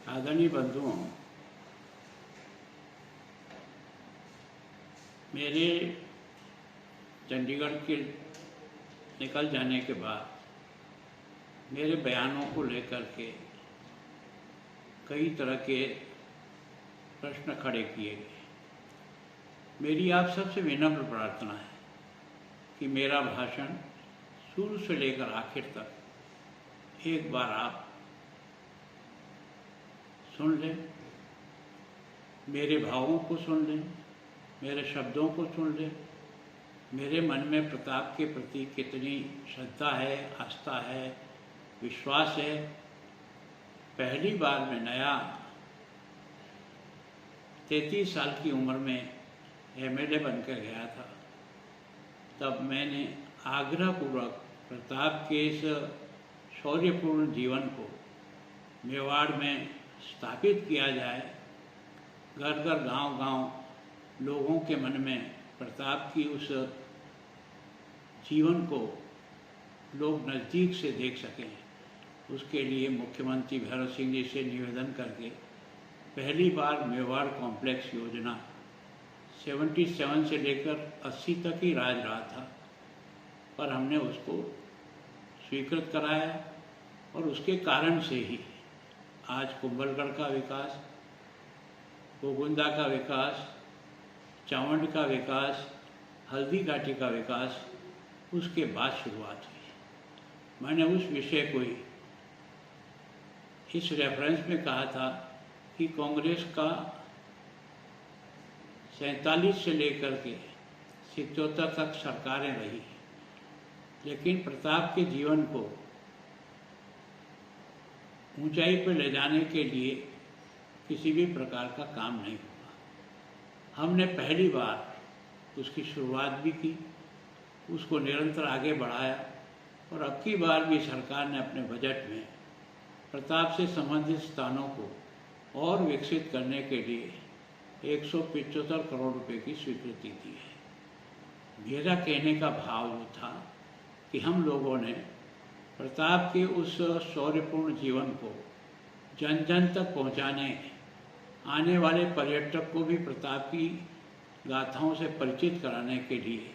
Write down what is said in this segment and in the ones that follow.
आदरणीय बंधुओं, मेरे चंडीगढ़ के निकल जाने के बाद मेरे बयानों को लेकर के कई तरह के प्रश्न खड़े किए गए। मेरी आप सबसे विनम्र प्रार्थना है कि मेरा भाषण शुरू से लेकर आखिर तक एक बार आप सुन लें, मेरे भावों को सुन लें, मेरे शब्दों को सुन लें, मेरे मन में प्रताप के प्रति कितनी श्रद्धा है, आस्था है, विश्वास है। पहली बार मैं नया 33 साल की उम्र में एमएलए बनकर गया था, तब मैंने आग्रहपूर्वक प्रताप के इस शौर्यपूर्ण जीवन को मेवाड़ में स्थापित किया जाए। घर घर गांव-गांव लोगों के मन में प्रताप की उस जीवन को लोग नज़दीक से देख सकें, उसके लिए मुख्यमंत्री भैरव सिंह जी से निवेदन करके पहली बार मेवाड़ कॉम्प्लेक्स योजना 77 से लेकर 80 तक ही राज रहा था, पर हमने उसको स्वीकृत कराया और उसके कारण से ही आज कुंभलगढ़ का विकास, गोगुंदा का विकास, चावंड का विकास, हल्दी घाटी का विकास उसके बाद शुरुआत हुई। मैंने उस विषय को ही इस रेफरेंस में कहा था कि कांग्रेस का 47 से लेकर के 77 तक सरकारें रही, लेकिन प्रताप के जीवन को ऊंचाई पर ले जाने के लिए किसी भी प्रकार का काम नहीं हुआ। हमने पहली बार उसकी शुरुआत भी की, उसको निरंतर आगे बढ़ाया और अब की बार भी सरकार ने अपने बजट में प्रताप से संबंधित स्थानों को और विकसित करने के लिए 175 करोड़ रुपए की स्वीकृति दी है। मेरा कहने का भाव जो था कि हम लोगों ने प्रताप के उस शौर्यपूर्ण जीवन को जन जन तक पहुंचाने, आने वाले पर्यटक को भी प्रताप की गाथाओं से परिचित कराने के लिए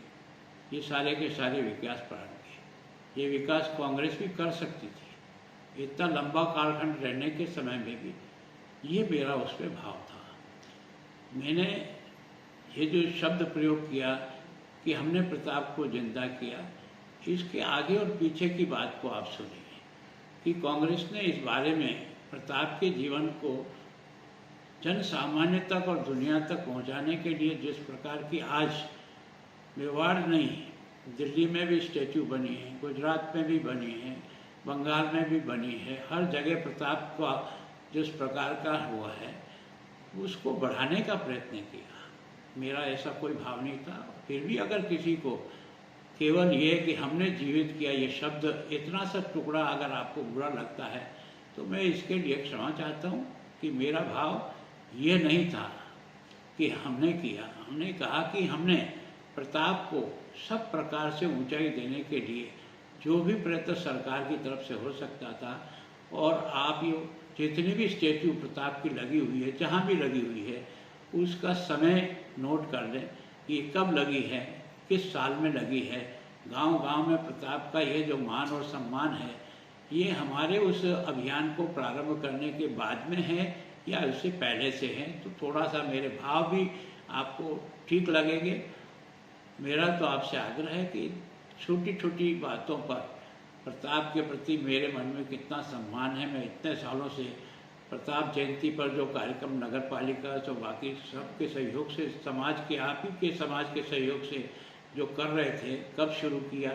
ये सारे के सारे विकास प्रारंभ किए। ये विकास कांग्रेस भी कर सकती थी, इतना लंबा कालखंड रहने के समय में भी ये मेरा उस पर भाव था। मैंने ये जो शब्द प्रयोग किया कि हमने प्रताप को जिंदा किया, इसके आगे और पीछे की बात को आप सुनिए कि कांग्रेस ने इस बारे में प्रताप के जीवन को जन सामान्य तक और दुनिया तक पहुंचाने के लिए जिस प्रकार की आज मेवाड़ नहीं, दिल्ली में भी स्टैचू बनी है, गुजरात में भी बनी है, बंगाल में भी बनी है, हर जगह प्रताप का जिस प्रकार का हुआ है उसको बढ़ाने का प्रयत्न किया। मेरा ऐसा कोई भाव नहीं था। फिर भी अगर किसी को केवल ये कि हमने जीवित किया, ये शब्द इतना सा टुकड़ा अगर आपको बुरा लगता है तो मैं इसके लिए क्षमा चाहता हूँ कि मेरा भाव ये नहीं था कि हमने किया। हमने कहा कि हमने प्रताप को सब प्रकार से ऊंचाई देने के लिए जो भी प्रयत्न सरकार की तरफ से हो सकता था, और आप ये जितनी भी स्टैचू प्रताप की लगी हुई है, जहाँ भी लगी हुई है, उसका समय नोट कर लें कि कब लगी है, किस साल में लगी है। गांव-गांव में प्रताप का ये जो मान और सम्मान है, ये हमारे उस अभियान को प्रारंभ करने के बाद में है या उससे पहले से है, तो थोड़ा सा मेरे भाव भी आपको ठीक लगेंगे। मेरा तो आपसे आग्रह है कि छोटी छोटी बातों पर प्रताप के प्रति मेरे मन में कितना सम्मान है। मैं इतने सालों से प्रताप जयंती पर जो कार्यक्रम नगर पालिका तो बाकी सबके सहयोग से, समाज के आप ही के समाज के सहयोग से जो कर रहे थे, कब शुरू किया,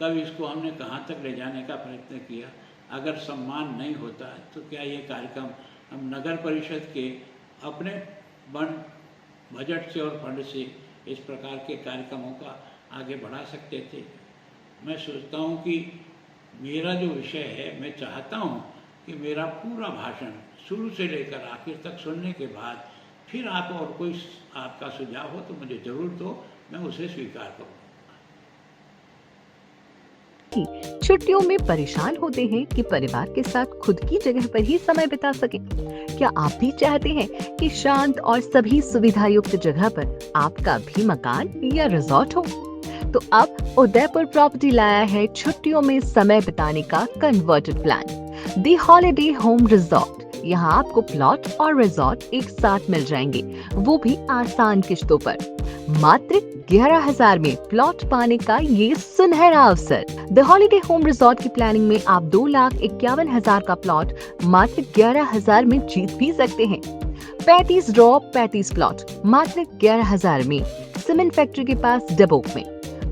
कब इसको हमने कहाँ तक ले जाने का प्रयत्न किया। अगर सम्मान नहीं होता तो क्या ये कार्यक्रम हम नगर परिषद के अपने बजट से और फंड से इस प्रकार के कार्यक्रमों का आगे बढ़ा सकते थे। मैं सोचता हूँ कि मेरा जो विषय है, मैं चाहता हूँ कि मेरा पूरा भाषण शुरू से लेकर आखिर तक सुनने के बाद फिर आप और कोई आपका सुझाव हो तो मुझे ज़रूर दो, मैं उसे स्वीकार करूँ। ही छुट्टियों में परेशान होते हैं कि परिवार के साथ खुद की जगह पर ही समय बिता सकें? क्या आप भी चाहते हैं कि शांत और सभी सुविधा युक्त जगह पर आपका भी मकान या रिजॉर्ट हो? तो अब उदयपुर प्रॉपर्टी लाया है छुट्टियों में समय बिताने का कन्वर्टेड प्लान, दी हॉलिडे होम रिजॉर्ट। यहाँ आपको प्लॉट और रिजॉर्ट एक साथ मिल जाएंगे, वो भी आसान किश्तों पर। मात्र 11,000 में प्लॉट पाने का ये सुनहरा अवसर। द हॉलिडे होम रिजॉर्ट की प्लानिंग में आप 2,51,000 का प्लॉट मात्र 11,000 में जीत भी सकते हैं। 35 ड्रॉ 35 प्लॉट मात्र 11,000 में, सीमेंट फैक्ट्री के पास डबोक में।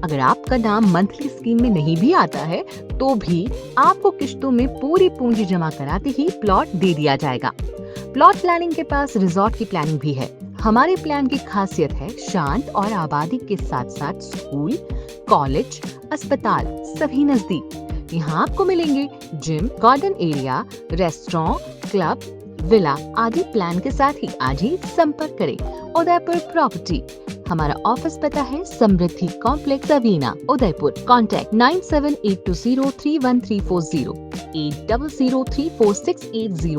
अगर आपका नाम मंथली स्कीम में नहीं भी आता है तो भी आपको किश्तों में पूरी पूंजी जमा कराते ही प्लॉट दे दिया जाएगा। प्लॉट प्लानिंग के पास रिजॉर्ट की प्लानिंग भी है। हमारे प्लान की खासियत है शांत और आबादी के साथ साथ स्कूल, कॉलेज, अस्पताल सभी नजदीक। यहाँ आपको मिलेंगे gym, garden area, restaurant, club, villa आदि प्लान के साथ ही आज ही संपर्क करें उदयपुर प्रॉपर्टी। हमारा ऑफिस पता है समृद्धि कॉम्प्लेक्स सवीना, उदयपुर। कॉन्टैक्ट 9782031340, 80034680